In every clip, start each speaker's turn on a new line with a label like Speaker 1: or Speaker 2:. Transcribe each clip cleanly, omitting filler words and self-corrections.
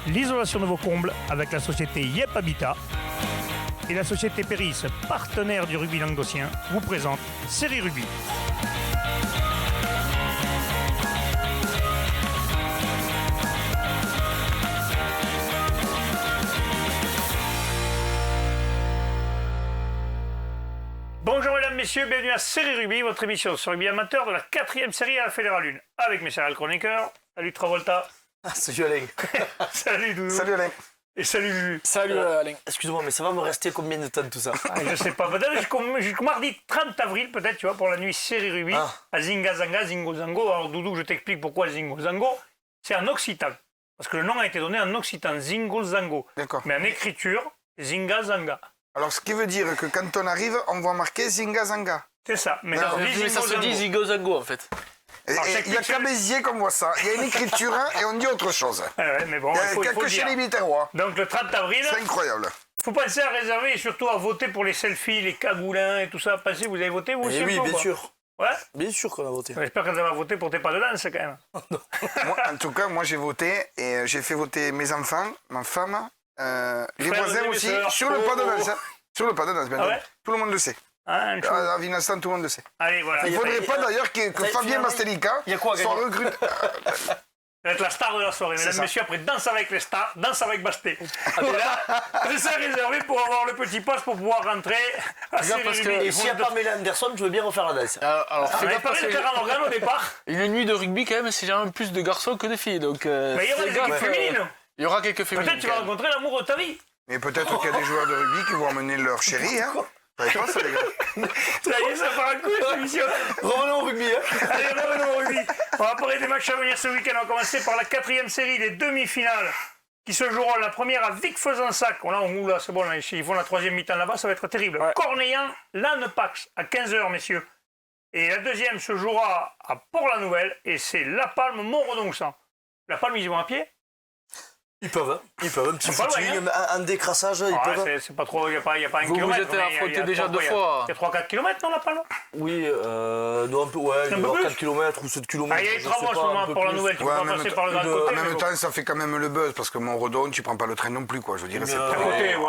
Speaker 1: l'isolation de vos combles avec la société Yep Habitat. Et la société Péris, partenaire du rugby languedocien, vous présente Série Rugby. Bonjour mesdames, messieurs, bienvenue à Série Rugby, votre émission sur rugby amateur de la 4e série à la Fédérale 1. Avec mes chers chroniqueurs, salut Travolta.
Speaker 2: Salut Alain.
Speaker 1: Salut Doudou.
Speaker 2: Salut Alain.
Speaker 1: Et salut Bubu.
Speaker 3: Salut Alain.
Speaker 2: Excuse-moi, mais ça va me rester combien de temps tout ça?
Speaker 1: Je sais pas, peut-être jusqu'au mardi 30 avril, peut-être, tu vois, pour la nuit Série Rugby, à Zinga Zanga, Zingo Zango. Alors Doudou, je t'explique pourquoi Zingo Zango. C'est en occitan. Parce que le nom a été donné en occitan, Zingo Zango.
Speaker 2: D'accord.
Speaker 1: Mais en écriture, Zinga Zanga.
Speaker 4: Alors, ce qui veut dire que quand on arrive, on va marquer Zinga Zanga.
Speaker 1: C'est ça. Mais
Speaker 4: Non,
Speaker 1: ça se dit
Speaker 3: Ça
Speaker 1: Zingo
Speaker 3: se dit
Speaker 1: Zango.
Speaker 3: Zigo Zango en fait.
Speaker 4: Et il n'y a qu'à Béziers qu'on voit ça. Il y a une écriture et on dit autre chose.
Speaker 1: Ouais, mais bon,
Speaker 4: Il
Speaker 1: il
Speaker 4: y
Speaker 1: faut,
Speaker 4: a
Speaker 1: il faut
Speaker 4: que
Speaker 1: le
Speaker 4: chez
Speaker 1: dire.
Speaker 4: les Biterrois.
Speaker 1: Donc le 30 avril,
Speaker 4: C'est incroyable.
Speaker 1: faut penser à réserver et surtout à voter pour les selfies, les cagoulins et tout ça. Pensez, vous avez voté vous aussi
Speaker 2: Eh oui,
Speaker 1: un peu,
Speaker 2: bien
Speaker 1: quoi
Speaker 2: sûr.
Speaker 1: Ouais.
Speaker 2: Bien sûr qu'on a voté.
Speaker 1: J'espère que tu vas voter pour tes pas de danse quand même.
Speaker 4: Moi, en tout cas, moi j'ai voté et j'ai fait voter mes enfants, ma femme, les
Speaker 1: Frères
Speaker 4: voisins
Speaker 1: et
Speaker 4: aussi,
Speaker 1: sœurs.
Speaker 4: sur le pas de danse. Sur le pas de danse, bien
Speaker 1: Ah ouais
Speaker 4: sûr. Tout le monde le sait.
Speaker 1: Hein, une chose.
Speaker 4: À Vinastan, tout le monde le sait.
Speaker 1: Allez, voilà.
Speaker 4: Il ne faudrait pas d'ailleurs que Fabien
Speaker 2: finalement,
Speaker 4: Mastelica
Speaker 2: il y a quoi à
Speaker 4: soit
Speaker 2: gagner
Speaker 4: recruté.
Speaker 1: Ça va être la star de la soirée. Mesdames,
Speaker 4: ça.
Speaker 1: messieurs, après Danse avec les stars, Danse avec Basté. Et là, c'est ça réservé pour avoir le petit poste pour pouvoir rentrer à Série
Speaker 3: parce que-
Speaker 1: Rugby.
Speaker 2: Et s'il n'y a pas Mélan Anderson, je veux bien refaire la danse.
Speaker 3: Alors
Speaker 1: On
Speaker 3: fais
Speaker 1: avait
Speaker 3: gaffe parce
Speaker 1: parlé de
Speaker 3: que
Speaker 1: terrain d'organe au départ,
Speaker 3: une nuit de rugby quand même, c'est jamais plus de garçons que de filles. Donc
Speaker 1: mais il y aura
Speaker 3: fais
Speaker 1: des
Speaker 3: gaffe,
Speaker 1: équipes féminines.
Speaker 3: il y aura quelques féminines.
Speaker 1: Peut-être tu vas
Speaker 3: quand même.
Speaker 1: rencontrer l'amour de ta vie.
Speaker 4: Mais peut-être qu'il y a des joueurs de rugby qui vont emmener leur chérie. Hein. Vous savez pas ça, les gars?
Speaker 1: Ça y est, ça part un coup cette émission.
Speaker 2: Revenons au rugby, hein.
Speaker 1: Allez, revenons au rugby. On va parler des matchs à venir ce week-end. On va commencer par la 4e série, les demi-finales, qui se joueront la première à Vic-Fezensac. Là, c'est bon, là, ils font la 3e mi-temps là-bas, ça va être terrible.
Speaker 3: Ouais.
Speaker 1: Cornéllan, Lannepax, à 15h, messieurs. Et la 2e se jouera à Port-la-Nouvelle, et c'est La Palme, Montredon-Sang. La Palme, ils y vont à pied?
Speaker 2: Ils peuvent, hein. Ils peuvent. Un petit
Speaker 1: Ils sont pas
Speaker 2: footing,
Speaker 1: loin,
Speaker 2: un décrassage, ils
Speaker 1: Ah,
Speaker 2: peuvent.
Speaker 1: c'est pas trop, il n'y a pas un
Speaker 3: Vous
Speaker 1: kilomètre.
Speaker 3: êtes
Speaker 1: mais
Speaker 3: affrontés
Speaker 1: il y a
Speaker 3: déjà
Speaker 1: trois-
Speaker 3: deux
Speaker 1: il y a-
Speaker 3: fois.
Speaker 1: Il y a 3-4 kilomètres, non, La Palme?
Speaker 2: Oui, non, un peu, ouais, il
Speaker 1: Un
Speaker 2: y
Speaker 1: peu
Speaker 2: aura
Speaker 1: plus
Speaker 2: 4 km ou 7 km.
Speaker 1: Ah, il y a les travaux en ce moment pour la nouvelle, tu peux
Speaker 4: Ouais,
Speaker 1: pas
Speaker 4: en même
Speaker 1: passer
Speaker 4: temps-
Speaker 1: par le grand côté.
Speaker 4: En
Speaker 1: mais
Speaker 4: même
Speaker 1: bon.
Speaker 4: temps, ça fait quand même le buzz parce que Montredon, tu prends pas le train non plus, quoi. Je veux dire, c'est
Speaker 1: À
Speaker 4: pas.
Speaker 1: côté, ouais.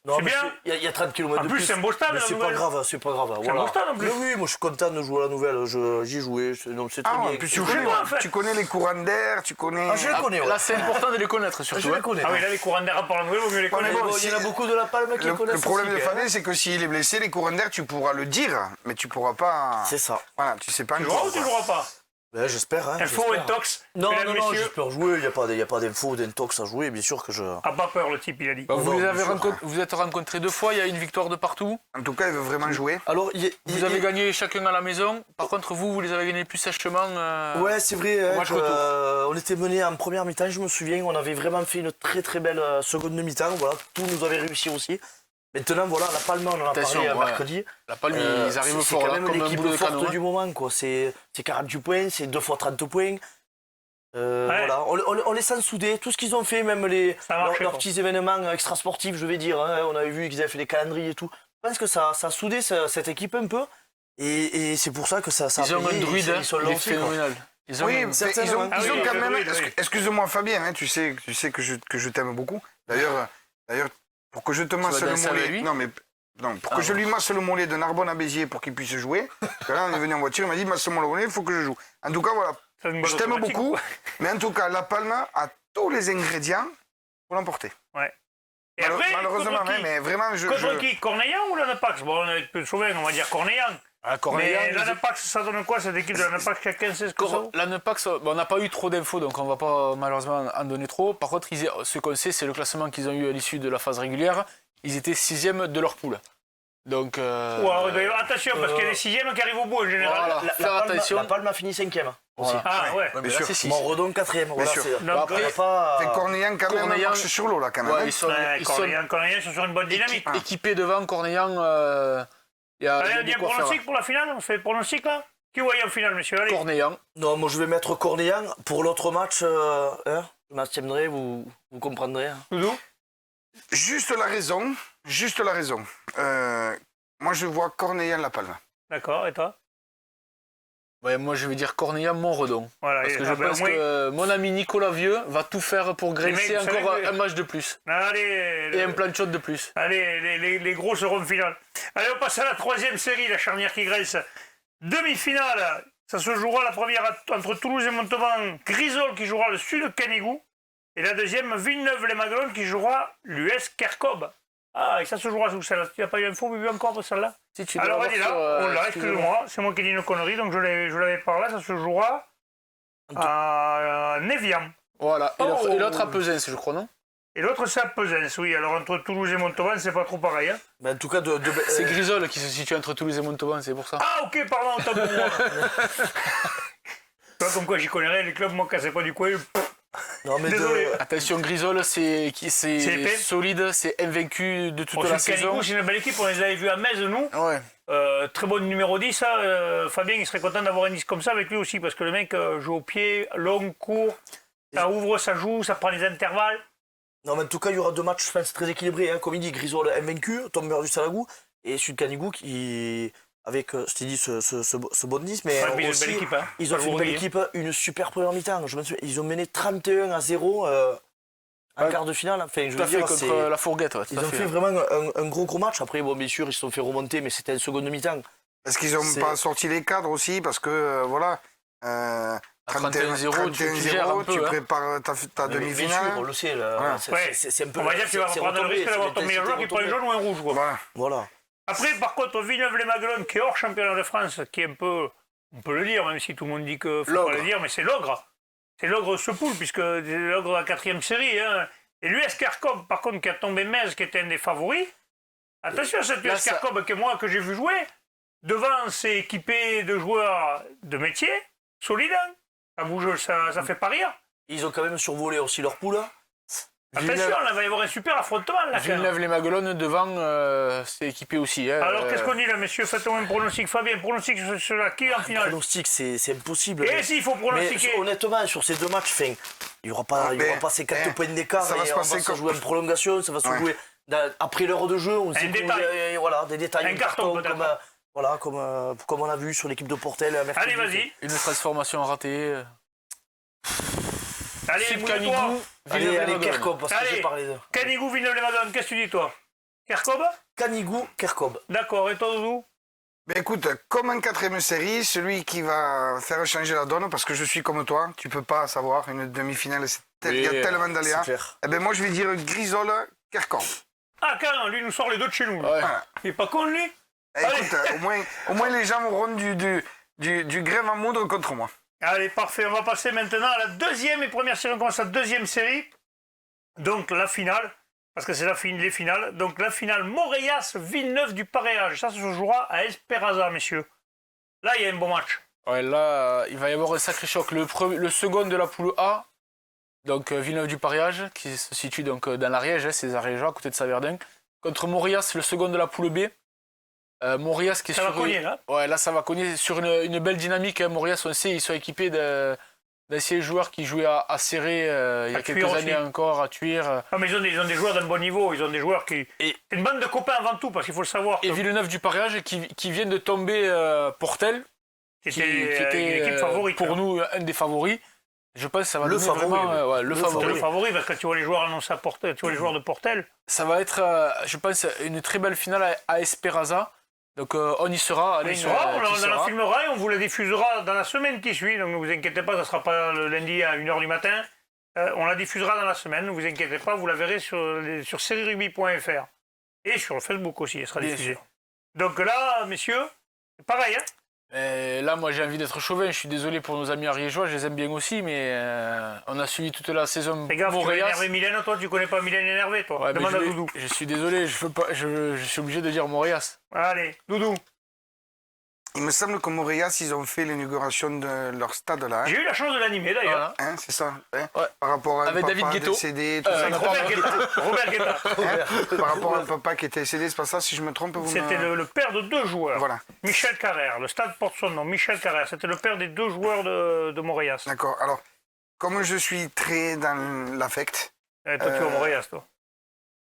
Speaker 2: Non,
Speaker 1: C'est
Speaker 2: mais
Speaker 1: bien.
Speaker 2: il y a 30 km
Speaker 1: En
Speaker 2: de
Speaker 1: plus,
Speaker 2: plus.
Speaker 1: c'est un beau stade,
Speaker 2: Mais
Speaker 1: la
Speaker 2: c'est pas
Speaker 1: nouvelle.
Speaker 2: grave, c'est pas grave.
Speaker 1: C'est un beau stade, en plus.
Speaker 2: Mais oui, moi je suis content de jouer à la nouvelle. J'y jouais, donc c'est très
Speaker 4: Ah,
Speaker 2: bien.
Speaker 4: en plus,
Speaker 1: Tu connais pas, en fait.
Speaker 4: tu connais les courants d'air, tu connais.
Speaker 2: Ah, je les connais, ouais.
Speaker 3: Là c'est important de les connaître
Speaker 2: Je
Speaker 3: surtout.
Speaker 2: les
Speaker 3: hein.
Speaker 2: connais.
Speaker 1: Ah oui, là, les courants d'air par la nouvelle, vaut mieux les
Speaker 4: Ouais,
Speaker 1: connaître.
Speaker 4: mais
Speaker 2: Bon,
Speaker 4: bon,
Speaker 2: il y en a
Speaker 4: si-
Speaker 2: beaucoup de la Palme qui
Speaker 4: Le
Speaker 2: connaissent.
Speaker 4: problème de
Speaker 2: aussi,
Speaker 4: Fabien, c'est que s'il est blessé, les courants d'air, tu pourras le dire, mais tu pourras pas.
Speaker 2: C'est ça.
Speaker 4: Voilà, tu sais pas
Speaker 1: Tu joueras
Speaker 4: encore.
Speaker 1: ou tu
Speaker 4: quoi.
Speaker 1: joueras pas?
Speaker 2: Ben, j'espère. Hein,
Speaker 1: Info
Speaker 2: j'espère.
Speaker 1: intox.
Speaker 2: Non,
Speaker 1: mesdames,
Speaker 2: non, non,
Speaker 1: messieurs.
Speaker 2: j'espère jouer. Il n'y a pas d'info, d'intox à jouer. Bien sûr que je.
Speaker 1: Ah, pas peur, le type, il a dit.
Speaker 3: Bah, vous
Speaker 2: Non,
Speaker 3: les
Speaker 2: bien
Speaker 3: avez
Speaker 2: sûr.
Speaker 3: vous êtes rencontrés deux fois, il y a une victoire de partout.
Speaker 4: En tout cas, il veut vraiment jouer.
Speaker 2: Alors,
Speaker 3: Vous avez gagné chacun à la maison. Par contre, vous les avez gagnés plus sèchement.
Speaker 2: Ouais, c'est vrai. Hein,
Speaker 3: match
Speaker 2: que,
Speaker 3: retour.
Speaker 2: on était menés en première mi-temps, je me souviens. On avait vraiment fait une très très belle seconde mi-temps. Voilà, tout nous avait réussi aussi. Maintenant, voilà, la Palme, on en a
Speaker 3: Attention,
Speaker 2: parlé
Speaker 3: ouais.
Speaker 2: mercredi.
Speaker 3: La Palme, ils arrivent
Speaker 2: c'est
Speaker 3: fort
Speaker 2: quand
Speaker 3: là,
Speaker 2: même
Speaker 3: comme un
Speaker 2: l'équipe
Speaker 3: boulot de
Speaker 2: forte
Speaker 3: canon.
Speaker 2: du moment, quoi. C'est 48 points, c'est 2 fois 30 points. Voilà, on les sent soudés. Tout ce qu'ils ont fait, même
Speaker 1: Ça a marché,
Speaker 2: leurs
Speaker 1: quoi.
Speaker 2: petits événements extrasportifs, je vais dire. Hein, on avait vu qu'ils avaient fait des calendriers et tout. Je pense que ça a soudé cette équipe un peu. Et c'est pour ça que ça a
Speaker 3: Ils ont
Speaker 2: payé,
Speaker 3: un druide,
Speaker 2: ils sont
Speaker 3: il est
Speaker 2: lancés, quoi.
Speaker 3: phénoménal. Ils ont
Speaker 4: Oui,
Speaker 3: un-
Speaker 4: mais
Speaker 2: certainement.
Speaker 1: Ah
Speaker 4: ils ont
Speaker 1: oui,
Speaker 4: quand
Speaker 1: le
Speaker 4: même.
Speaker 1: druide, oui.
Speaker 4: Excuse-moi, Fabien, hein, tu sais que je t'aime beaucoup. D'ailleurs, pour que je te masse
Speaker 3: vas
Speaker 4: le
Speaker 3: danser avec
Speaker 4: mollet.
Speaker 3: lui
Speaker 4: Non, pour que je lui masse le mollet de Narbonne à Béziers pour qu'il puisse jouer. Parce que là, on est venu en voiture, il m'a dit masse-moi le mollet, il faut que je joue. En tout cas, voilà.
Speaker 1: C'est une bonne
Speaker 4: Je t'aime
Speaker 1: automatique,
Speaker 4: beaucoup,
Speaker 1: quoi.
Speaker 4: mais en tout cas, La Palme a tous les ingrédients pour l'emporter.
Speaker 1: Ouais. Et après,
Speaker 4: Malheureusement,
Speaker 1: contre
Speaker 4: hein,
Speaker 1: qui
Speaker 4: mais vraiment,
Speaker 1: Contre qui? Cornéllan ou Lannepax? Bon, on est plus souvent, on va dire Cornéllan.
Speaker 3: Ah, Cornéllan,
Speaker 1: Mais
Speaker 3: ils-
Speaker 1: Lannepax, ça donne quoi cette équipe de Lannepax? Chacun sait ce que ça vaut?
Speaker 3: L'Annepax, bon, on n'a pas eu trop d'infos, donc on va pas malheureusement en donner trop. Par contre, ce qu'on sait, c'est le classement qu'ils ont eu à l'issue de la phase régulière. Ils étaient 6e de leur poule. Donc,
Speaker 1: Ouais, d'ailleurs, attention, parce qu'il y a les 6e qui arrivent au bout en général.
Speaker 3: Voilà. Faire attention.
Speaker 2: La Palme a fini 5e. Aussi.
Speaker 3: Voilà.
Speaker 1: Ah ouais.
Speaker 3: Ouais, mais
Speaker 4: Bien
Speaker 3: là,
Speaker 4: sûr.
Speaker 3: c'est 6.
Speaker 2: Montredon 4e. Voilà,
Speaker 4: sûr.
Speaker 2: c'est-
Speaker 1: Donc,
Speaker 3: après,
Speaker 2: on a pas.
Speaker 4: Fait Cornéllan, quand même,
Speaker 3: Cornéllan-
Speaker 4: marche sur l'eau, là, quand même.
Speaker 3: Ouais,
Speaker 4: hein.
Speaker 3: ils sont,
Speaker 1: Ouais,
Speaker 3: ils sont
Speaker 1: Cornéllan, ils sont sur une bonne dynamique.
Speaker 3: équipés devant Cornéllan. Il y a
Speaker 1: Allez, on
Speaker 3: de
Speaker 1: dit un
Speaker 3: quoi faire.
Speaker 1: pronostic pour la finale? On fait le pronostic là? Qui voyez en finale, monsieur? Allez.
Speaker 3: Cornéllan.
Speaker 2: Non, moi je vais mettre Cornéllan. Pour l'autre match, je m'abstiendrai, vous comprendrez. Hein.
Speaker 1: Doudou?
Speaker 4: Juste la raison. Moi, je vois Cornéllan La Palme.
Speaker 1: D'accord, et toi?
Speaker 3: Ouais, moi, je vais dire Cornilla-Montredon.
Speaker 1: Voilà,
Speaker 3: Parce
Speaker 1: et-
Speaker 3: que je
Speaker 1: ah ben,
Speaker 3: pense
Speaker 1: moi-
Speaker 3: que mon ami Nicolas Vieux va tout faire pour graisser
Speaker 1: mecs, vous
Speaker 3: encore
Speaker 1: savez que-
Speaker 3: un match de plus.
Speaker 1: Allez,
Speaker 3: Et un plan de shot de plus.
Speaker 1: allez les gros seront en finale. Allez, on passe à la troisième série, la charnière qui graisse. Demi-finale, ça se jouera la première entre Toulouse et Montauban. Grisol qui jouera le Sud Canigou. Et la deuxième, Villeneuve-les-Maguelones qui jouera l'US Kerkob. Ah, et ça se jouera sous celle-là. Tu n'as pas eu l'info, Bibi, encore de celle-là?
Speaker 3: Si tu dois
Speaker 1: Alors
Speaker 3: avoir
Speaker 1: elle est là,
Speaker 3: sur,
Speaker 1: on l'a,
Speaker 3: excusez-moi.
Speaker 1: excuse-moi, c'est moi qui dis une connerie, donc je l'avais par là, ça se jouera à Névian.
Speaker 3: Voilà. Et
Speaker 1: Oh.
Speaker 3: l'autre à Pesens, je crois, non?
Speaker 1: Et l'autre c'est à Pesens, oui, alors entre Toulouse et Montauban, c'est pas trop pareil. Hein.
Speaker 2: Mais en tout cas,
Speaker 3: C'est Grisol qui se situe entre Toulouse et Montauban, c'est pour ça.
Speaker 1: Ah ok, pardon, autant pour moi. Toi, comme quoi j'y connais rien, les clubs, moi, quand c'est pas du coin,
Speaker 2: non, mais
Speaker 1: Désolé.
Speaker 3: Attention, Grisol, c'est
Speaker 1: épais.
Speaker 3: solide, c'est invaincu de toute
Speaker 1: bon,
Speaker 3: la
Speaker 1: Sud
Speaker 3: saison.
Speaker 1: Canigou, c'est une belle équipe, on les avait vus à Metz, nous.
Speaker 3: Ouais.
Speaker 1: Très bon numéro 10, ça, Fabien, il serait content d'avoir un 10 comme ça avec lui aussi, parce que le mec joue au pied, long, court, ça ouvre, ça joue, ça prend les intervalles.
Speaker 2: Non, mais en tout cas, il y aura deux matchs, je pense, très équilibrés. Hein. Comme il dit, Grisol invaincu, tombeur du Salagou, et Sud Canigou qui, avec, je t'ai dit, ce bon 10, mais
Speaker 1: Ouais, mais ils ont une
Speaker 2: aussi,
Speaker 1: belle équipe, hein.
Speaker 2: ils ont
Speaker 1: Pas
Speaker 2: fait une
Speaker 1: le
Speaker 2: belle
Speaker 1: oublier.
Speaker 2: équipe, une super première mi-temps. Je me souviens, ils ont mené 31-0 en
Speaker 3: Ouais.
Speaker 2: quart de finale. Enfin, je
Speaker 3: Tout à
Speaker 2: veux
Speaker 3: fait,
Speaker 2: dire,
Speaker 3: contre la Fourguette. Ouais, tout
Speaker 2: ils
Speaker 3: à
Speaker 2: ont
Speaker 3: fait.
Speaker 2: fait vraiment un gros match. Après, bon, bien sûr, ils se sont fait remonter, mais c'était une seconde mi-temps.
Speaker 4: Est-ce qu'ils n'ont
Speaker 2: C'est-
Speaker 4: pas sorti les cadres aussi? Parce que, voilà,
Speaker 3: À 31-0, tu gères un peu,
Speaker 4: tu
Speaker 3: hein.
Speaker 4: prépares ta
Speaker 2: Mais bien sûr,
Speaker 4: demi-finale.
Speaker 2: on le sait. Là,
Speaker 4: Voilà.
Speaker 2: c'est un peu.
Speaker 1: On va dire que tu vas
Speaker 2: c'est
Speaker 1: prendre le
Speaker 2: retombé,
Speaker 1: risque
Speaker 2: c'est
Speaker 1: d'avoir ton meilleur joueur qui prend un
Speaker 2: l'intensité
Speaker 1: jaune ou un rouge. Quoi.
Speaker 4: Voilà.
Speaker 2: Voilà.
Speaker 1: Après, par contre, Villeneuve-les-Maguelones, qui est hors championnat de France, qui est un peu, on peut le dire, même si tout le monde dit que faut
Speaker 3: L'ogre.
Speaker 1: pas le dire, mais c'est l'ogre. C'est l'ogre ce poule, puisque c'est l'ogre de la 4e série. Hein. Et l'US Kerkob, par contre, qui a tombé Metz, qui était un des favoris. Attention à cette
Speaker 3: Là,
Speaker 1: US
Speaker 3: ça-
Speaker 1: Kerkob que j'ai vu jouer. Devant, c'est équipé de joueurs de métier, solides. Hein. Ça bouge, ça fait pas rire.
Speaker 2: Ils ont quand même survolé aussi leur poule.
Speaker 1: Attention, là, il va y avoir un super affrontement. Là, quand même.
Speaker 3: Villeneuve-les-Maguelones devant, c'est équipé aussi. Hein.
Speaker 1: Alors, qu'est-ce qu'on dit là, messieurs? Faites-moi un pronostic. Fabien, pronostic sur la qui en
Speaker 2: Un
Speaker 1: finale?
Speaker 2: pronostic, c'est impossible.
Speaker 1: Et s'il faut
Speaker 2: Mais
Speaker 1: pronostiquer?
Speaker 2: honnêtement, sur ces deux matchs, fin, il n'y aura pas, il y aura pas ces 4 points d'écart.
Speaker 4: ça va
Speaker 2: et
Speaker 4: se
Speaker 2: on
Speaker 4: passer
Speaker 2: va se
Speaker 4: comme-
Speaker 2: jouer en prolongation, ça va se
Speaker 4: Ouais.
Speaker 2: jouer après l'heure de jeu. On sait
Speaker 1: détail.
Speaker 2: voilà, des détails.
Speaker 1: Un carton, peut-être.
Speaker 2: comme, voilà, comme on a vu sur l'équipe de Portel. mercredi.
Speaker 1: Allez, vas-y.
Speaker 3: Une transformation ratée.
Speaker 1: Allez,
Speaker 3: Sud
Speaker 1: bouge-toi.
Speaker 3: Canigou,
Speaker 2: Allez,
Speaker 3: Villeneuve-les-Maguelones.
Speaker 2: Kerkob, parce que
Speaker 1: Allez.
Speaker 2: j'ai parlé de.
Speaker 1: Canigou, Villeneuve-les-Maguelones, qu'est-ce que tu dis, toi? Kerkob?
Speaker 2: Canigou, Kerkob.
Speaker 1: D'accord, et toi, Doudou?
Speaker 4: Ben écoute, comme en 4e série, celui qui va faire changer la donne, parce que je suis comme toi, tu peux pas savoir, une demi-finale, il y a
Speaker 3: Oui,
Speaker 4: tellement
Speaker 2: C'est
Speaker 4: d'aléas.
Speaker 2: clair.
Speaker 4: Eh ben moi je vais dire Grisol, Kerkamp.
Speaker 1: Ah, quand lui nous sort les deux de chez nous. là.
Speaker 3: Ouais.
Speaker 1: Il est pas con, lui?
Speaker 4: Eh, écoute, au moins les gens auront du grève à moudre contre moi.
Speaker 1: Allez, parfait. On va passer maintenant à la deuxième et première série. On commence la deuxième série. Donc, la finale. Parce que c'est les finales. Donc, la finale Montréas-Villeneuve du Paréage. Ça se jouera à Esperanza, messieurs. Là, il y a un bon match.
Speaker 3: Ouais, là, il va y avoir un sacré choc. Le second de la poule A, donc Villeneuve du Paréage, qui se situe donc dans l'Ariège, c'est Ariégeois, à côté de Saverdun, contre Mauriac, le second de la poule B. Mauriac qui est
Speaker 1: Ça
Speaker 3: sur
Speaker 1: va cogner, là.
Speaker 3: Ouais, là ça va cogner sur une belle dynamique. Hein. Mauriac, on sait, ils sont équipés d'anciens joueurs qui jouaient à Serré il y a quelques
Speaker 1: Tuire
Speaker 3: années
Speaker 1: aussi.
Speaker 3: encore, à Tuire.
Speaker 1: Ah, mais ils ont des joueurs d'un bon niveau. Ils ont des joueurs qui.
Speaker 3: Et-
Speaker 1: C'est une bande de copains avant tout, parce qu'il faut le savoir.
Speaker 3: Et Villeneuve du Paréage qui viennent de tomber Portel,
Speaker 1: Qui
Speaker 3: qui
Speaker 1: était une équipe favorite.
Speaker 3: pour
Speaker 1: hein.
Speaker 3: nous un des favoris. Je pense que ça va
Speaker 2: Le
Speaker 3: donner
Speaker 2: favori,
Speaker 3: vraiment
Speaker 2: oui.
Speaker 3: ouais, le
Speaker 2: Le
Speaker 3: favori.
Speaker 1: C'est le favori, parce que tu vois les joueurs annoncés à Portel, tu vois les joueurs de Portel.
Speaker 3: Ça va être, je pense, une très belle finale à Esperanza. Donc on y sera. Alain,
Speaker 1: On y sera,
Speaker 3: tu
Speaker 1: on la
Speaker 3: seras.
Speaker 1: filmera et on vous la diffusera dans la semaine qui suit. Donc ne vous inquiétez pas, ça ne sera pas le lundi à 1h du matin. On la diffusera dans la semaine, ne vous inquiétez pas, vous la verrez sur serierugby.fr. Et sur Facebook aussi, elle sera
Speaker 3: Bien
Speaker 1: diffusée.
Speaker 3: sûr.
Speaker 1: Donc là, messieurs, c'est pareil. Hein.
Speaker 3: Et là, moi, j'ai envie d'être chauvin. Je suis désolé pour nos amis ariégeois, je les aime bien aussi, mais on a suivi toute la saison
Speaker 1: Fais gaffe, tu vas
Speaker 3: Montréal.
Speaker 1: énerver Mylène, toi, tu connais pas Mylène énervé, toi.
Speaker 3: Ouais, mais
Speaker 1: Demande
Speaker 3: je
Speaker 1: à
Speaker 3: vais-
Speaker 1: Doudou.
Speaker 3: Je suis désolé, je suis obligé de dire Montréas.
Speaker 1: Allez, Doudou.
Speaker 4: Il me semble que Montréas, ils ont fait l'inauguration de leur stade là. Hein.
Speaker 1: J'ai eu la chance de l'animer d'ailleurs.
Speaker 3: Voilà.
Speaker 4: Hein, c'est ça. Hein.
Speaker 3: Ouais.
Speaker 4: Par rapport à un
Speaker 3: Avec
Speaker 4: papa
Speaker 3: David Guetto.
Speaker 4: décédé, tout
Speaker 3: Euh,
Speaker 4: ça.
Speaker 1: Robert Guetta. Robert Guetta.
Speaker 4: Hein. Par rapport à un papa qui était décédé, c'est pas ça, si je me trompe, vous
Speaker 1: C'était
Speaker 4: me...
Speaker 1: le père de deux joueurs.
Speaker 4: Voilà.
Speaker 1: Michel Carrère, le stade porte son nom, Michel Carrère. C'était le père des deux joueurs de Montréal.
Speaker 4: D'accord. Alors, comme je suis très dans l'affect,
Speaker 1: Toi, tu es au Montréal, toi.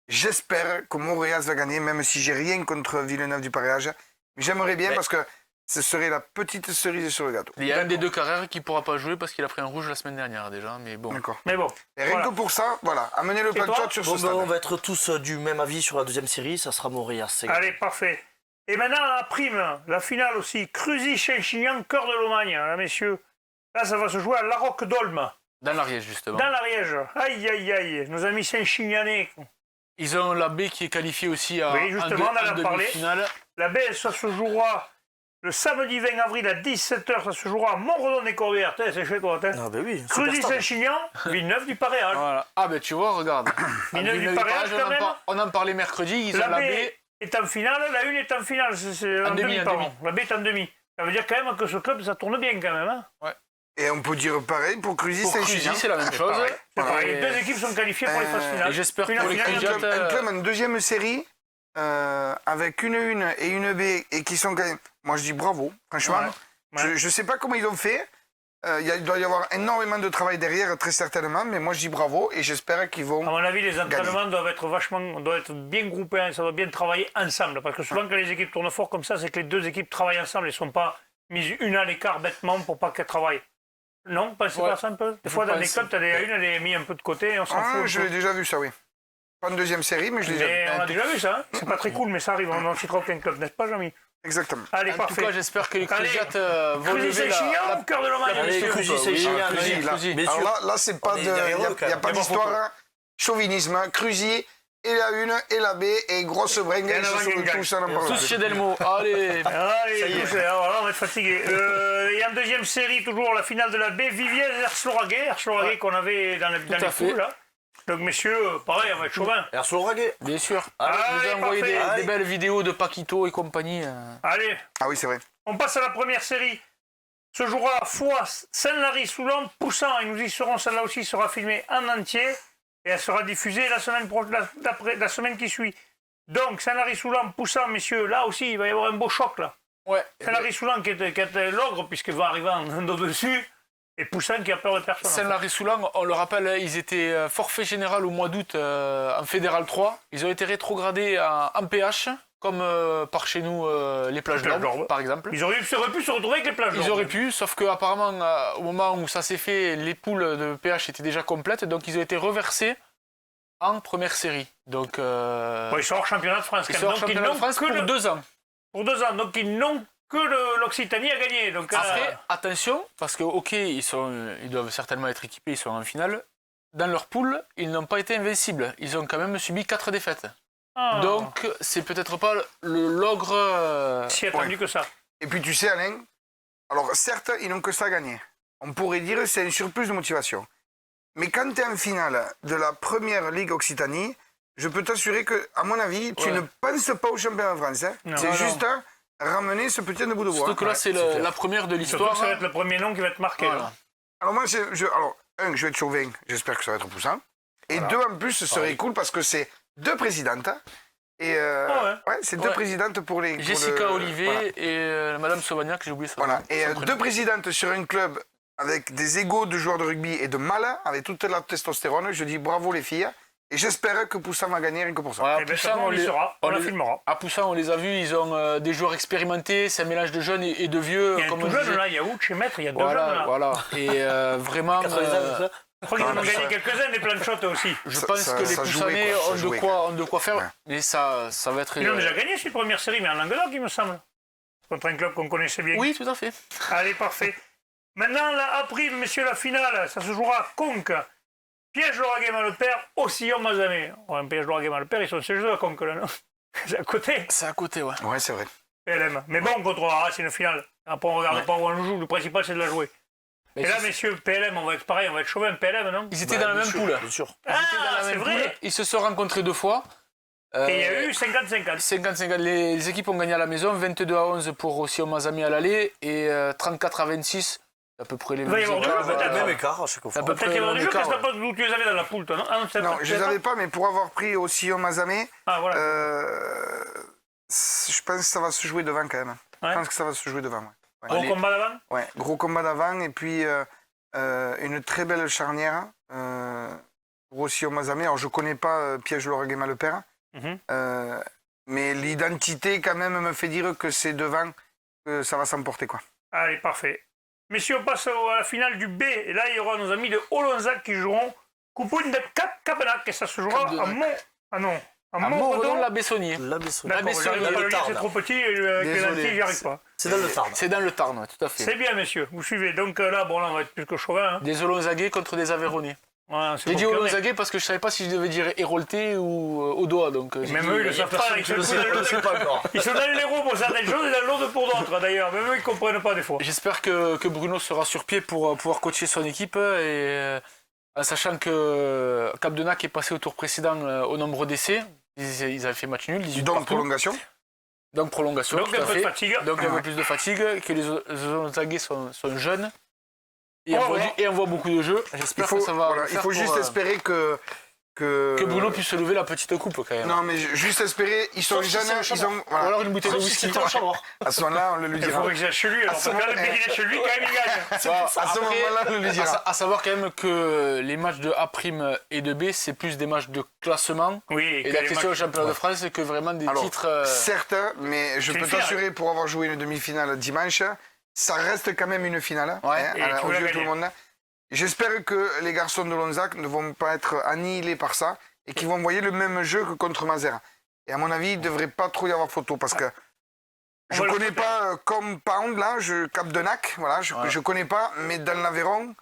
Speaker 4: j'espère que Montréal va gagner, même si j'ai rien contre Villeneuve du Paréage. Mais j'aimerais bien
Speaker 3: Mais-
Speaker 4: parce que ce serait la petite cerise sur le gâteau.
Speaker 3: Il y a un des deux Carrère qui ne pourra pas jouer parce qu'il a pris un rouge la semaine dernière déjà, mais bon.
Speaker 4: D'accord.
Speaker 1: Mais bon.
Speaker 4: Et rien
Speaker 1: voilà.
Speaker 4: que pour ça, voilà, amener le plan de
Speaker 1: toi
Speaker 4: shot sur ce
Speaker 2: Bon,
Speaker 4: stade.
Speaker 2: on va être tous du même avis sur la deuxième série, ça sera Montréal.
Speaker 1: Allez, parfait. Et maintenant, la prime, la finale aussi. Cruzy-Chinchignan, cœur de Lomagne, là, messieurs. Là, ça va se jouer à La Roque-d'Olme,
Speaker 3: Dans l'Ariège, justement.
Speaker 1: dans l'Ariège. Aïe, aïe, aïe. Nos amis Saint-Chignanais.
Speaker 3: Ils ont la B qui est qualifiée aussi
Speaker 1: Oui, justement, on en a parlé.
Speaker 3: demi-finale.
Speaker 1: La baie, ça se jouera le samedi 20 avril à 17h. Ça se jouera à Montredon-des-Corbières. C'est chez toi,
Speaker 2: Ah ben oui, super stade.
Speaker 1: Cruzy-Saint-Chignan, Villeneuve du Paréal.
Speaker 3: Voilà. Ah ben tu vois, regarde.
Speaker 1: Villeneuve du Paréal, quand même.
Speaker 3: On en parlait mercredi, ils
Speaker 1: La
Speaker 3: ont la
Speaker 1: B
Speaker 3: B.
Speaker 1: est en finale, la une est en finale. C'est
Speaker 3: En
Speaker 1: en
Speaker 3: demi,
Speaker 1: demi,
Speaker 3: en
Speaker 1: pardon.
Speaker 3: demi.
Speaker 1: La B est en demi. Ça veut dire quand même que ce club, ça tourne bien quand même. Hein.
Speaker 4: Et on peut dire pareil pour Cruzy
Speaker 3: Pour Cruzy,
Speaker 4: Saint-Chinian.
Speaker 3: c'est la même chose.
Speaker 1: C'est pareil.
Speaker 3: Et-
Speaker 1: Les deux équipes sont qualifiées pour les phases finales.
Speaker 3: Et j'espère
Speaker 1: Une
Speaker 3: pour
Speaker 1: en
Speaker 3: les
Speaker 1: finale,
Speaker 3: Cruziates,
Speaker 4: Un club en deuxième série, avec une et une B, et qui sont quand même... Moi, je dis bravo, franchement.
Speaker 1: Ouais.
Speaker 4: Je ne sais pas comment ils ont fait. Il doit y avoir énormément de travail derrière, très certainement, mais moi, je dis bravo, et j'espère qu'ils
Speaker 1: À
Speaker 4: vont...
Speaker 1: mon avis, les entraînements doivent être bien groupés, hein, ça doit bien travailler ensemble. Parce que souvent, quand les équipes tournent fort comme ça, c'est que les deux équipes travaillent ensemble. Elles ne sont pas mises une à l'écart bêtement pour pas qu'elles travaillent. Non, pensez pas ça un peu. Des fois, dans les clubs, tu as une, elle est mise un peu de côté et on s'en fout.
Speaker 4: Je l'ai déjà vu, ça, oui. Pas une deuxième série, mais je l'ai déjà vu.
Speaker 1: Mais on a déjà vu ça. Hein. C'est pas très cool, mais ça arrive. On n'en citera aucun club, n'est-ce pas, Jean-Mi?
Speaker 4: Exactement.
Speaker 1: Allez,
Speaker 3: En
Speaker 1: parfait.
Speaker 3: tout cas, j'espère que les
Speaker 1: Allez.
Speaker 3: Cruziates vont lever
Speaker 1: Cruzy-Saint-Chinian, cœur de Lomagne,
Speaker 2: Allez,
Speaker 1: messieurs.
Speaker 2: Cruzy,
Speaker 3: Oui,
Speaker 2: Saint-Chinian,
Speaker 3: Cruzy,
Speaker 2: allez,
Speaker 3: Cruzy.
Speaker 2: bien sûr.
Speaker 4: Alors là, c'est pas
Speaker 2: On est
Speaker 4: de...
Speaker 2: derrière
Speaker 4: Il
Speaker 2: eux,
Speaker 4: n'y
Speaker 2: quand
Speaker 4: a
Speaker 2: même.
Speaker 4: pas
Speaker 2: Il y a
Speaker 4: d'histoire.
Speaker 2: pas
Speaker 4: Hein. Chauvinisme, Cruzy, et la une, et la B, et grosse bringue,
Speaker 1: Et
Speaker 4: et
Speaker 1: la
Speaker 4: ce sont
Speaker 1: bringue.
Speaker 4: tous en parle.
Speaker 3: Tous chez Delmo. Allez.
Speaker 1: Allez,
Speaker 2: Ça y est.
Speaker 1: tous, voilà, on va être fatigué. Et en deuxième série, toujours la finale de la B, Viviers Erslauragais qu'on avait dans les
Speaker 3: à fait.
Speaker 1: poules. Là. Donc, messieurs, pareil, on va être chauvin.
Speaker 2: Erso Raguet.
Speaker 3: Bien sûr.
Speaker 1: Allez,
Speaker 3: Vous avez envoyé
Speaker 1: parfait.
Speaker 3: des belles vidéos de Paquito et compagnie.
Speaker 1: Allez,
Speaker 4: Ah oui, c'est vrai.
Speaker 1: on passe à la première série. Se jouera à Foix, Saint-Lary-Soulan, Poussan, et nous y serons. Celle-là aussi sera filmée en entier. Et elle sera diffusée la semaine qui suit. Donc, Saint-Lary-Soulan, Poussan, messieurs, là aussi, il va y avoir un beau choc, là.
Speaker 3: Ouais.
Speaker 1: Saint-Lary-Soulan qui est l'ogre, puisqu'il va arriver en dessus. Et Poussin qui a peur de personne.
Speaker 3: Saint-Lary-Soulan, on le rappelle, ils étaient forfait général au mois d'août en Fédéral 3. Ils ont été rétrogradés en PH, comme par chez nous les plages d'Orbe, par exemple.
Speaker 1: Ils auraient pu se retrouver avec les plages
Speaker 3: Ils auraient pu, sauf qu'apparemment, au moment où ça s'est fait, les poules de PH étaient déjà complètes, donc ils ont été reversés en première série. Donc,
Speaker 1: Bon, ils sont hors championnat de France.
Speaker 3: ils
Speaker 1: quand
Speaker 3: sont
Speaker 1: même.
Speaker 3: hors
Speaker 1: Donc,
Speaker 3: championnat de France pour 2 ans.
Speaker 1: Pour 2 ans. Donc ils n'ont que l'Occitanie à gagner. Donc,
Speaker 3: Après, attention, parce que, ok, ils doivent certainement être équipés, ils sont en finale. Dans leur poule, ils n'ont pas été invincibles. Ils ont quand même subi 4 défaites. Donc, c'est peut-être pas l'ogre.
Speaker 1: Si attendu que ça.
Speaker 4: Et puis tu sais, Alain, alors certes, ils n'ont que ça à gagner. On pourrait dire que c'est un surplus de motivation. Mais quand tu es en finale de la première Ligue Occitanie, je peux t'assurer que, à mon avis, tu ne penses pas au championnat de France. Hein.
Speaker 1: Non.
Speaker 4: C'est
Speaker 1: Non,
Speaker 4: juste ramener ce petit bout de bois.
Speaker 3: Surtout que là, c'est la première de
Speaker 1: Surtout
Speaker 3: l'histoire.
Speaker 1: que ça va être le premier nom qui va être marqué.
Speaker 3: Voilà.
Speaker 1: là.
Speaker 4: Alors moi, je vais être chauvin, j'espère que ça va être poussant. Et deux, en plus, ce serait cool parce que c'est 2 présidentes. Et c'est 2 présidentes pour les...
Speaker 3: Jessica Olivier
Speaker 4: Voilà.
Speaker 3: et Madame Sauvagnac, j'ai oublié ça.
Speaker 4: Voilà. Et 2 présidentes sur un club avec des égaux de joueurs de rugby et de malins, avec toute la testostérone. Je dis bravo les filles. Et j'espère que Poussin va gagner rien que pour ça.
Speaker 3: Ouais,
Speaker 1: Eh bien, on y sera. On la filmera.
Speaker 3: À Poussin, on les a vus, ils ont des joueurs expérimentés, c'est un mélange de jeunes et de vieux.
Speaker 1: Il y a un
Speaker 3: comme
Speaker 1: tout
Speaker 3: on
Speaker 1: jeune
Speaker 3: disait.
Speaker 1: là, il y a Ouch et Maître, il y a 2 jeunes là.
Speaker 3: Voilà. Et vraiment,
Speaker 2: 80 ans, ça.
Speaker 1: Je crois qu'ils en ont gagné quelques-uns des plans de shot aussi.
Speaker 3: je
Speaker 4: Ça-
Speaker 3: pense
Speaker 4: ça-
Speaker 3: que les
Speaker 4: ça jouait,
Speaker 3: Poussannais
Speaker 4: quoi, ça
Speaker 3: ont
Speaker 4: jouait,
Speaker 3: de quoi faire.
Speaker 4: Ouais.
Speaker 3: Mais ça va être...
Speaker 1: Ils ont déjà gagné cette première série, mais en Languedoc, il me semble. Contre un club qu'on connaissait bien.
Speaker 3: Oui, tout à fait.
Speaker 1: Allez, parfait. Maintenant, là, après, messieurs, la finale, ça se jouera à Conques. Piège Lauragais Malepère, Ossillon Mazamet. Ouais, un Piège Lauragais Malepère, ils sont ces jeux à Conques, là, non? C'est à côté,
Speaker 3: C'est à côté, ouais.
Speaker 4: Ouais, c'est vrai.
Speaker 1: PLM. Mais bon, contre Arras, c'est une finale. Après, on regarde pas où on joue, le principal, c'est de la jouer.
Speaker 3: Mais
Speaker 1: Et là,
Speaker 3: c'est-
Speaker 1: messieurs, PLM, on va être pareil, on va être chauvin, PLM, non?
Speaker 3: Ils étaient dans la même poule.
Speaker 2: Bien sûr.
Speaker 3: Ils étaient dans
Speaker 1: Ah,
Speaker 3: la
Speaker 1: c'est
Speaker 3: même
Speaker 1: vrai.
Speaker 3: poule. Ils se sont rencontrés 2 fois.
Speaker 1: Et il y a eu 50-50.
Speaker 3: 50-50. Les équipes ont gagné à la maison, 22-11 pour Ossillon Mazamet à l'aller et 34-26. À peu près les
Speaker 1: Il va y
Speaker 3: mêmes
Speaker 1: avoir
Speaker 3: écarts.
Speaker 1: deux, peut-être.
Speaker 2: Même écart à chaque fois.
Speaker 3: À peu
Speaker 1: Peut-être qu'il y aura
Speaker 3: le
Speaker 1: des jeux,
Speaker 3: même
Speaker 1: parce que
Speaker 3: écart,
Speaker 1: pas d'où tu les avais dans la poule, toi, non? Ah non, tu
Speaker 4: Non, je les avais pas, mais pour avoir pris au Sillon Mazamet,
Speaker 1: Ah, voilà.
Speaker 4: je pense que ça va se jouer devant quand même.
Speaker 1: Ouais.
Speaker 4: Je pense que ça va se jouer devant. Ouais.
Speaker 1: Gros combat d'avant?
Speaker 4: Ouais, gros combat d'avant et puis une très belle charnière pour aussi au Mazamet. Alors je connais pas Piège Lauragais Malepère,
Speaker 1: Mhm.
Speaker 4: mais l'identité quand même me fait dire que c'est devant que ça va s'emporter, quoi.
Speaker 1: Allez, parfait. Messieurs, on passe à la finale du B. Et là, il y aura nos amis de Olonzac qui joueront Coupoune de Capenac. Et ça se jouera à Mont... Ah non, à Montredon.
Speaker 3: la Bessonnier.
Speaker 2: La Besson.
Speaker 1: D'accord,
Speaker 3: Bessonnier,
Speaker 1: j'arrive pas à
Speaker 2: le
Speaker 1: le dire,
Speaker 2: Tarn.
Speaker 1: c'est trop petit, avec les
Speaker 4: Désolé.
Speaker 1: lentilles, j'y arrive pas.
Speaker 2: C'est dans le Tarn.
Speaker 3: C'est dans le Tarn, ouais, tout à fait.
Speaker 1: C'est bien, messieurs, vous suivez. Donc là, bon, là, on va être plus que chauvin. Hein.
Speaker 3: Des Olonzaguais contre des Aveyronnais.
Speaker 1: Ouais, c'est
Speaker 3: J'ai dit
Speaker 1: confirmé.
Speaker 3: Olonzaguais parce que je savais pas si je devais dire Hérolté ou Audois. Donc, j'ai
Speaker 1: Même
Speaker 3: dit-
Speaker 1: eux, ils le savent pas. Ils sont
Speaker 2: Je ne sais pas encore.
Speaker 1: ils sont dans l'héros pour certaines choses et dans l'autre pour d'autres, d'ailleurs. Même eux, ils comprennent pas des fois.
Speaker 3: J'espère que Bruno sera sur pied pour pouvoir coacher son équipe et en sachant que Capdenac est passé au tour précédent au nombre d'essais. Ils avaient fait match nul, 18
Speaker 4: Donc,
Speaker 3: partout.
Speaker 4: prolongation.
Speaker 3: Donc prolongation.
Speaker 1: Donc
Speaker 3: tout
Speaker 1: un
Speaker 3: à
Speaker 1: peu de
Speaker 3: fait.
Speaker 1: fatigue.
Speaker 3: Donc un
Speaker 4: Ouais.
Speaker 3: peu plus de fatigue, que les Olonzaguais sont jeunes et
Speaker 1: On va
Speaker 3: envoient
Speaker 1: voir.
Speaker 3: et envoient beaucoup de jeux.
Speaker 4: Il
Speaker 3: J'espère
Speaker 4: faut,
Speaker 3: que ça va.
Speaker 4: voilà,
Speaker 3: le
Speaker 4: il
Speaker 3: faire
Speaker 4: faut juste
Speaker 3: pour,
Speaker 4: espérer que
Speaker 3: que Bruno puisse se lever la petite coupe quand même.
Speaker 4: Non, mais juste espérer, ils sont
Speaker 2: Sauf si
Speaker 4: jeunes,
Speaker 2: c'est un
Speaker 4: ils
Speaker 2: chambre.
Speaker 4: ont...
Speaker 3: Ou
Speaker 4: Voilà.
Speaker 3: alors une bouteille de
Speaker 2: Sauf si
Speaker 3: whisky.
Speaker 2: c'est un chambre.
Speaker 4: À ce moment-là, on le lui
Speaker 1: Il
Speaker 4: dira.
Speaker 1: faudrait que j'aille chez lui. Alors, parce que quand le mec il est chez lui, quand même, il gagne.
Speaker 4: À ce moment-là, on le dira.
Speaker 3: À savoir quand même que les matchs de A' et de B, c'est plus des matchs de classement.
Speaker 1: Oui,
Speaker 3: Et
Speaker 1: que
Speaker 3: la
Speaker 1: les
Speaker 3: question au
Speaker 1: matchs-
Speaker 3: championnat de France, c'est que vraiment des
Speaker 4: Alors,
Speaker 3: titres.
Speaker 4: Certes, mais je
Speaker 1: C'est
Speaker 4: peux
Speaker 1: une finale.
Speaker 4: t'assurer, pour avoir joué une demi-finale dimanche, ça reste quand même une finale,
Speaker 3: Ouais,
Speaker 1: et tu
Speaker 4: aux
Speaker 1: veux la
Speaker 4: yeux de tout le
Speaker 1: gagner.
Speaker 4: monde. J'espère que les garçons de Lonzac ne vont pas être annihilés par ça et qu'ils vont envoyer le même jeu que contre Mazères. Et à mon avis, il ne devrait pas trop y avoir photo parce que je
Speaker 1: On va
Speaker 4: ne
Speaker 1: le
Speaker 4: connais
Speaker 1: souhaiter.
Speaker 4: pas Compound, là, Capdenac, voilà, je
Speaker 3: Ouais.
Speaker 4: ne connais pas, mais dans l'Aveyron,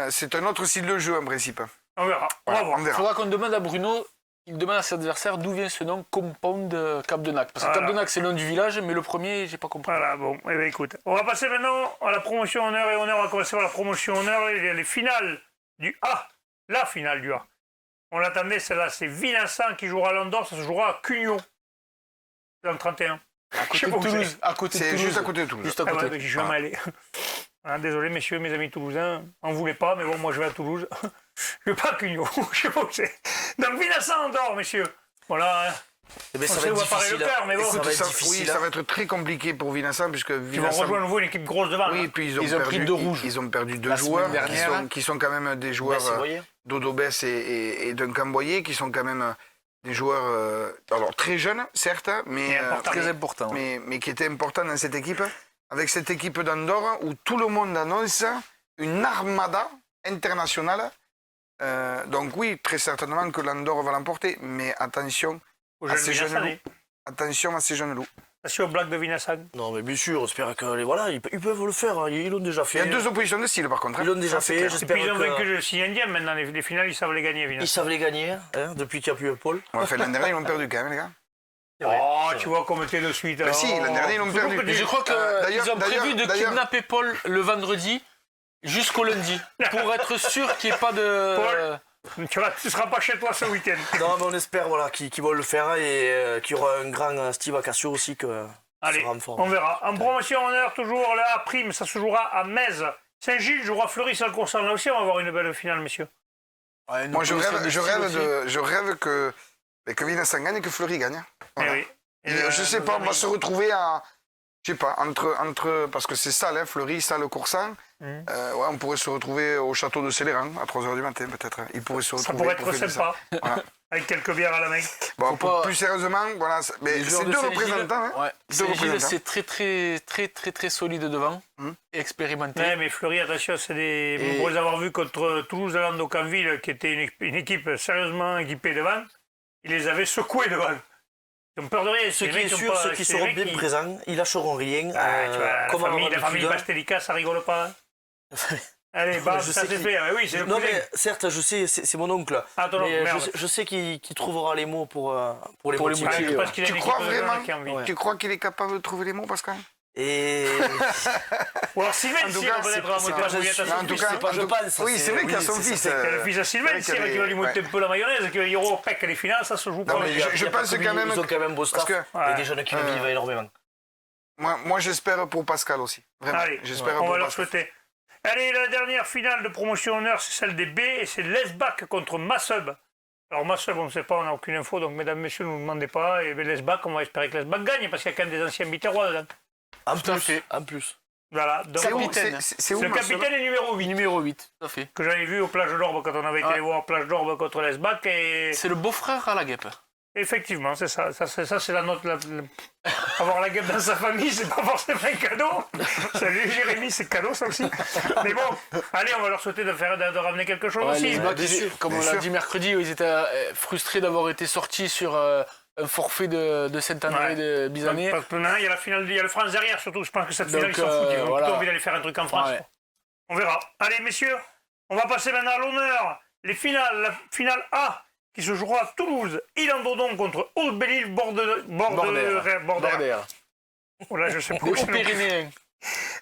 Speaker 4: c'est un autre style de jeu en principe.
Speaker 1: On verra. On
Speaker 4: Voilà,
Speaker 1: va voir.
Speaker 4: on
Speaker 3: Il
Speaker 4: verra.
Speaker 3: faudra qu'on demande à Bruno, il demande à ses adversaires d'où vient ce nom Compound Capdenac. Parce que
Speaker 1: Voilà.
Speaker 3: Capdenac, c'est le nom du village, mais le premier, j'ai pas compris.
Speaker 1: Voilà, bon, eh bien, écoute. On va passer maintenant à la promotion honneur et honneur. On va commencer par la promotion honneur et les finales du A. La finale du A. On l'attendait, celle-là, c'est Vincent qui jouera à Landor, ça se jouera à Cugno. Dans le 31.
Speaker 3: À
Speaker 1: Je sais
Speaker 3: côté
Speaker 1: pas
Speaker 3: de
Speaker 1: où
Speaker 3: Toulouse. À côté de
Speaker 4: C'est
Speaker 3: Toulouse.
Speaker 4: juste à côté de Toulouse.
Speaker 3: Juste à
Speaker 1: Ah
Speaker 3: côté.
Speaker 1: ouais, ben, j'y suis jamais allé. Ah, désolé, messieurs, mes amis toulousains, en voulez pas, mais bon, moi je vais à Toulouse. Je vais pas à Cugno, je sais pas où c'est. Donc Vincent Andorre, messieurs. Voilà, hein.
Speaker 2: Eh ben,
Speaker 1: On
Speaker 2: ça
Speaker 1: sait
Speaker 2: va
Speaker 1: où
Speaker 2: être
Speaker 1: va parler
Speaker 2: difficile.
Speaker 1: le cœur, mais bon.
Speaker 2: Ça va être
Speaker 4: oui,
Speaker 2: difficile.
Speaker 4: ça va être très compliqué pour Vincent puisque
Speaker 1: ils vont
Speaker 4: Vincent...
Speaker 1: rejoindre à nouveau une équipe grosse devant.
Speaker 4: Oui,
Speaker 1: là.
Speaker 4: et puis
Speaker 3: Ils ont pris deux rouges.
Speaker 4: Ils ont perdu deux
Speaker 3: La semaine
Speaker 4: joueurs
Speaker 3: dernière.
Speaker 4: qui sont quand même des joueurs
Speaker 2: Ben, c'est voyé.
Speaker 4: Dodo Bess et Duncan Boyer, qui sont quand même des joueurs alors très jeunes, certes, mais,
Speaker 1: Et importants.
Speaker 3: Très important.
Speaker 4: mais qui étaient importants dans cette équipe. Avec cette équipe d'Andorre où tout le monde annonce une armada internationale. Donc oui, très certainement que l'Andorre va l'emporter, mais attention
Speaker 1: Aux
Speaker 4: à
Speaker 1: jeunes
Speaker 4: ces jeunes
Speaker 1: Vincent,
Speaker 4: loups. Attention à ces jeunes loups.
Speaker 1: attention aux blagues de Vincent.
Speaker 2: Non, mais bien sûr, j'espère que voilà, ils peuvent le faire. hein. Ils l'ont déjà
Speaker 4: Il y a
Speaker 2: fait.
Speaker 4: deux oppositions de style par contre. hein.
Speaker 2: Ils l'ont déjà
Speaker 4: Ça, c'est
Speaker 2: fait.
Speaker 4: clair.
Speaker 1: Et
Speaker 2: J'espère
Speaker 1: puis ils ont
Speaker 2: que-
Speaker 1: vaincu le signe indien maintenant, les finales, ils savent les gagner, Vincent.
Speaker 2: Ils savent les gagner, hein, depuis qu'il n'y a plus Paul.
Speaker 4: On a fait l'an dernier, ils l'ont perdu quand même, les gars.
Speaker 1: Oh, tu vois comme t'es de suite.
Speaker 4: Mais si, l'an dernier, ils l'ont perdu.
Speaker 3: Mais je crois
Speaker 4: D'ailleurs-
Speaker 3: qu'ils ont prévu de
Speaker 4: d'ailleurs-
Speaker 3: kidnapper Paul le vendredi jusqu'au lundi pour être sûr qu'il n'y ait pas de.
Speaker 1: Paul. Tu ne seras pas chez toi ce week-end.
Speaker 2: Non, mais on espère voilà, qu'ils vont le faire et qu'il y aura un grand Steve Acacio aussi que
Speaker 1: Allez,
Speaker 2: sera en forme.
Speaker 1: on verra. En promotion honneur, toujours la A', ça se jouera à Metz. Saint-Gilles jouera Fleury-Salcoursan. Là aussi, on va avoir une belle finale, messieurs.
Speaker 3: Ouais, une
Speaker 4: Moi, je
Speaker 3: opposition de
Speaker 4: rêve,
Speaker 3: style aussi.
Speaker 4: je rêve que Vincent gagne et que Fleury gagne. Voilà.
Speaker 1: Eh oui.
Speaker 4: Et je sais pas, on va se retrouver à. Je sais pas, entre. Parce que c'est ça, hein, Fleury, ça, le Coursan.
Speaker 1: Mhm.
Speaker 4: Ouais, on pourrait se retrouver au château de Céléran à 3h du matin, peut-être. Il pourrait se
Speaker 1: Ça
Speaker 4: retrouver.
Speaker 1: pourrait
Speaker 4: pour
Speaker 1: être
Speaker 4: fêter
Speaker 1: sympa.
Speaker 4: ça. Voilà.
Speaker 1: Avec quelques bières à la main.
Speaker 4: Bon,
Speaker 3: Faut pas-
Speaker 4: plus sérieusement, voilà. Mais
Speaker 3: Les
Speaker 4: c'est
Speaker 3: joueurs de
Speaker 4: deux
Speaker 3: Saint-Gilles,
Speaker 4: représentants. Hein.
Speaker 3: ouais,
Speaker 4: Deux
Speaker 3: Saint-Gilles,
Speaker 4: représentants.
Speaker 3: c'est très solide devant,
Speaker 4: Mhm.
Speaker 3: expérimenté.
Speaker 1: Ouais, mais Fleury, attention, c'est des.
Speaker 3: Et-
Speaker 1: Pour les avoir vus contre Toulouse-Lande au Canville, qui était une équipe sérieusement équipée devant, ils les avaient secoués devant. Ils ont peur de rien.
Speaker 2: Ce
Speaker 1: Les
Speaker 2: qui
Speaker 1: mecs
Speaker 2: est
Speaker 1: ont
Speaker 2: sûr,
Speaker 1: pas-
Speaker 2: ceux qui
Speaker 1: c'est les
Speaker 2: seront
Speaker 1: mecs
Speaker 2: bien
Speaker 1: qui-
Speaker 2: présents, ils lâcheront rien.
Speaker 1: Ah, tu vois,
Speaker 2: comme
Speaker 1: la
Speaker 2: avant
Speaker 1: famille
Speaker 2: d'habitude.
Speaker 1: Bastelica, ça rigole pas. Allez, bam,
Speaker 2: Je
Speaker 1: ça
Speaker 2: sais
Speaker 1: c'est
Speaker 2: qu'il-
Speaker 1: fait. Ah oui, c'est le
Speaker 2: Non,
Speaker 1: cousin.
Speaker 2: mais certes, je sais, c'est mon oncle.
Speaker 1: Ah, ton oncle,
Speaker 2: Mais
Speaker 1: merde.
Speaker 2: je sais qu'il trouvera les mots pour les
Speaker 3: Pour les
Speaker 2: motiver.
Speaker 1: Ah, je
Speaker 3: motiver,
Speaker 1: pense qu'il a
Speaker 4: Tu
Speaker 1: une
Speaker 4: crois
Speaker 1: équipe de
Speaker 4: vraiment
Speaker 1: jeunes qui a envie.
Speaker 2: Ouais.
Speaker 4: Tu crois qu'il est capable de trouver les mots, Pascal
Speaker 2: Et
Speaker 1: Ou alors Sylvain
Speaker 4: En tout
Speaker 1: Cyr,
Speaker 4: cas,
Speaker 1: peut-être,
Speaker 4: c'est
Speaker 1: va monter
Speaker 4: pas-
Speaker 1: la
Speaker 2: je
Speaker 1: brouillette à
Speaker 2: suis-
Speaker 1: son
Speaker 4: en tout
Speaker 1: fils.
Speaker 4: cas,
Speaker 2: c'est pas je pense.
Speaker 4: oui, c'est vrai qu'il y a son
Speaker 2: oui,
Speaker 4: fils.
Speaker 2: c'est-
Speaker 1: C'est le fils de Sylvain
Speaker 4: vrai
Speaker 1: Cyr
Speaker 4: qu'il
Speaker 1: qui va lui monter
Speaker 4: ouais.
Speaker 1: un peu la mayonnaise, qui va dire oh, pec, les finales, ça se joue pas.
Speaker 4: Non, mais
Speaker 2: il y a-
Speaker 4: je
Speaker 2: il y a pas
Speaker 4: pense
Speaker 2: que lui,
Speaker 4: quand même
Speaker 2: Ils ont quand même un beau
Speaker 4: Parce
Speaker 2: staff.
Speaker 4: que
Speaker 2: Il y a des jeunes qui le vivent énormément.
Speaker 4: moi j'espère pour Pascal aussi. Vraiment.
Speaker 1: Allez,
Speaker 4: J'espère
Speaker 1: on
Speaker 4: pour
Speaker 1: va leur
Speaker 4: Pascal.
Speaker 1: souhaiter. Allez, la dernière finale de promotion honneur, c'est celle des B, et c'est Lesbac contre Massub. Alors Massub, on ne sait pas, on n'a aucune info, donc mesdames, messieurs, ne nous demandez pas. Et Lesbac, on va espérer que Lesbac gagne, parce qu'il y a quand même des anciens biterrois dedans.
Speaker 2: En
Speaker 3: Tout à
Speaker 2: plus,
Speaker 3: fait.
Speaker 2: en plus.
Speaker 1: Voilà, donc
Speaker 4: C'est où
Speaker 3: Capitaine.
Speaker 4: C'est où
Speaker 1: le
Speaker 4: Marcel
Speaker 1: capitaine est numéro 8,
Speaker 3: Numéro 8, tout à fait.
Speaker 1: que j'avais vu au plage d'Orbe quand on avait été
Speaker 3: Ouais.
Speaker 1: les voir au plage d'Orbe contre Lesbac, et
Speaker 3: C'est le beau-frère à la guêpe.
Speaker 1: Effectivement, c'est ça. Ça, c'est la note. Avoir la guêpe dans sa famille, c'est pas forcément un cadeau. Salut Jérémy, c'est cadeau ça aussi. Mais bon, allez, on va leur souhaiter de ramener quelque chose aussi.
Speaker 3: Les Blacks, comme on l'a dit mercredi, ils étaient frustrés d'avoir été sortis sur un forfait de Saint-André de Bizané.
Speaker 1: Parce que maintenant, il y a la finale, il y a le France derrière surtout. Je pense que cette finale, ils s'en foutent. Ils ont plutôt envie d'aller faire un truc en France. Ouais. On verra. Allez, messieurs, on va passer maintenant à l'honneur. Les finales, la finale A qui se jouera à Toulouse, Île-en-Dodon contre Haute-Belle-Île, Bordeaux. Oh là, je sais pas où je
Speaker 3: Pyrénéen.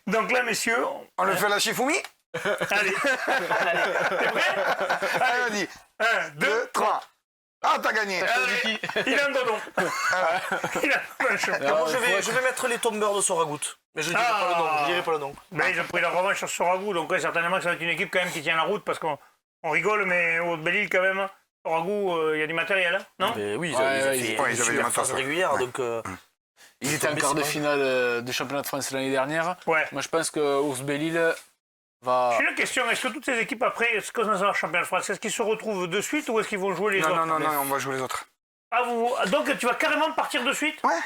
Speaker 1: Donc là, messieurs...
Speaker 4: On le fait à la Chifoumi.
Speaker 1: Allez. T'es prêt?
Speaker 4: Allez, on dit
Speaker 1: 1, 2,
Speaker 4: 3. Ah, t'as gagné.
Speaker 1: Île-en-Dodon.
Speaker 2: Moi, je vais mettre les tombeurs de Soragout. Mais je dirai pas le nom. Je dirai pas le nom.
Speaker 1: Ben, ils ont pris la revanche sur Soragout, donc ouais, certainement que ça va être une équipe quand même qui tient la route, parce qu'on rigole, mais Haute-Belle-Île quand même... Soragout, il y a du matériel, hein, non?
Speaker 2: Oui, ils avaient une phase régulière, donc...
Speaker 3: Ils étaient en quart de finale du championnat de France l'année dernière.
Speaker 1: Ouais.
Speaker 3: Moi, je pense que Haute-Belle-Île va...
Speaker 1: J'ai une question, est-ce que toutes ces équipes, après, est-ce que dans un championnat de France, est-ce qu'ils se retrouvent de suite ou est-ce qu'ils vont jouer les autres?
Speaker 4: Non, on va jouer les autres.
Speaker 1: Ah, donc tu vas carrément partir de suite?
Speaker 4: Ouais.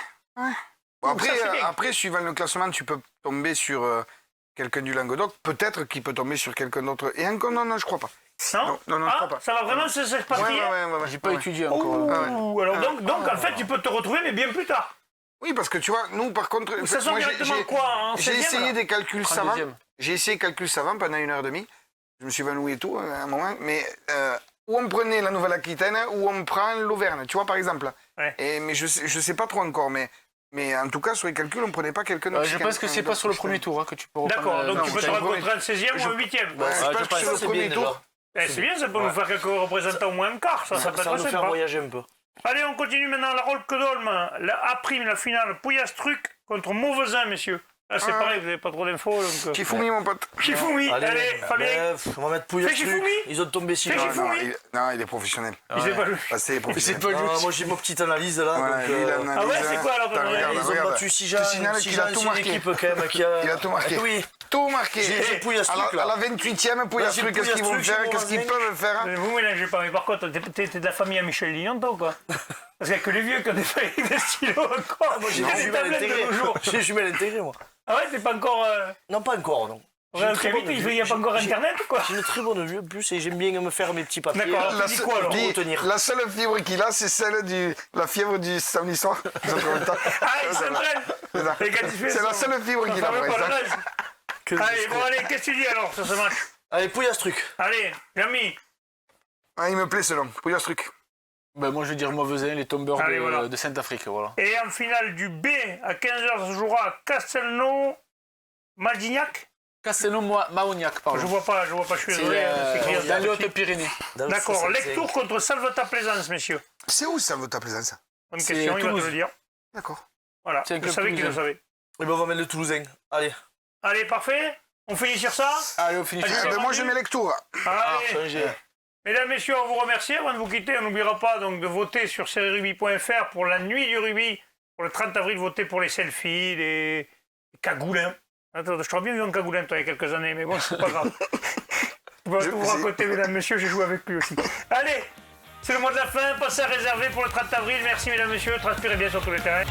Speaker 4: Bon, après, suivant le classement, tu peux tomber sur quelqu'un du Languedoc, peut-être qu'il peut tomber sur quelqu'un d'autre. Et encore, non, je crois pas.
Speaker 1: Non,
Speaker 4: je crois pas.
Speaker 1: Ça va vraiment s'expatrier?
Speaker 4: Ouais.
Speaker 3: J'ai pas étudié encore.
Speaker 1: Alors donc en fait, tu peux te retrouver, mais bien plus tard.
Speaker 4: Oui, parce que tu vois, nous, par contre...
Speaker 1: Ça sent directement quoi?
Speaker 4: J'ai essayé des calculs savants. J'ai essayé calculs savants pendant 1h30. Je me suis évanoui et tout, à un moment. Mais où on prenait la Nouvelle-Aquitaine, où on prend l'Auvergne, tu vois, par exemple.
Speaker 1: Ouais.
Speaker 4: Mais je sais pas trop encore, mais en tout cas, sur les calculs, on ne prenait pas quelqu'un de
Speaker 3: Je pense que c'est pas sur le premier tour que tu peux reprendre.
Speaker 1: D'accord, donc tu peux te rencontrer en 16e ou en 8e.
Speaker 4: Je pense que sur le premier tour...
Speaker 1: C'est bien, ça peut nous faire quelques représentants au moins un quart, ça peut être
Speaker 2: nous faire
Speaker 1: sympa.
Speaker 2: voyager un peu.
Speaker 1: Allez, on continue maintenant la Rolque-Dolm, la A', la finale, Pouillastruc contre Mauvesin, messieurs. Là, c'est pareil, vous n'avez pas trop d'infos. Donc...
Speaker 4: Chifoumi, mon pote.
Speaker 1: Chifoumi, allez, Fabien.
Speaker 2: On va mettre Pouillastruc. Ils ont tombé si loin.
Speaker 4: Non, il est professionnel.
Speaker 1: Il sait pas jouer.
Speaker 4: C'est professionnel.
Speaker 2: Moi, j'ai ma petite analyse là.
Speaker 1: Ah ouais, c'est quoi alors?
Speaker 2: Ils ont battu Sijan,
Speaker 4: qui a tout marqué.
Speaker 2: L'équipe quand même qui a...
Speaker 4: Il a tout marqué.
Speaker 2: Oui.
Speaker 4: Tout marqué.
Speaker 2: J'ai Pouillastruc là.
Speaker 4: À la 28e, Pouillastruc, qu'est-ce qu'ils vont faire? Qu'est-ce qu'ils peuvent faire?
Speaker 1: Vous mélangez pas, mais par contre, t'es de la famille à Michel Lignon, toi, quoi? Parce qu'il n'y a que les vieux qui ont des feuilles de stylo encore.
Speaker 2: Moi, j'ai des jumelles intégrées, moi.
Speaker 1: Ah ouais, t'es pas encore...
Speaker 2: Non, pas encore, non.
Speaker 1: Il n'y a pas encore Internet, quoi?
Speaker 2: J'ai une très bonne vue, en plus, et j'aime bien me faire mes petits papiers.
Speaker 1: D'accord, tu dis quoi, alors?
Speaker 4: La seule fibre qu'il a, c'est celle de la fièvre du samedi soir.
Speaker 1: Ah, il s'entraîne.
Speaker 4: C'est la seule fibre qu'il a.
Speaker 1: Allez, bon, allez, qu'est-ce que tu dis alors sur ce match?
Speaker 2: Allez, Pouillastruc.
Speaker 1: Allez, Jamy.
Speaker 4: Il me plaît ce nom, Pouillastruc.
Speaker 3: Ben moi je vais dire Mauvesin, les tombeurs de Saint-Afrique, voilà.
Speaker 1: Et en finale du B, à 15h, ça se jouera à Castelnau-Maldignac.
Speaker 3: Castelnau-Maognac, pardon.
Speaker 1: Je vois pas, je suis désolé.
Speaker 3: C'est dans les Hautes-Pyrénées.
Speaker 1: D'accord, Lectour contre Salvetat-Plaisance, messieurs.
Speaker 4: C'est où Salvetat-Plaisance?
Speaker 1: Bonne question, il va te le dire.
Speaker 4: D'accord.
Speaker 1: Voilà, je savais qu'il le savait.
Speaker 2: Et ben on va mettre le Toulousain.
Speaker 1: Allez, parfait. On finit sur ça?
Speaker 3: Allez, on finit sur ça.
Speaker 4: Moi je mets Lectour.
Speaker 1: Allez. Mesdames, messieurs, on vous remercie. Avant de vous quitter, on n'oubliera pas donc de voter sur serierugby.fr pour la nuit du rugby. Pour le 30 avril, voter pour les selfies, les cagoulins. Attends, je t'aurais bien vu en cagoulin, toi, il y a quelques années, mais bon, c'est pas grave. Je vais vous raconter, mesdames, messieurs, j'ai joué avec lui aussi. Allez, c'est le mois de la fin, passez à réserver pour le 30 avril. Merci, mesdames, messieurs, transpirez bien sur tous les terrains.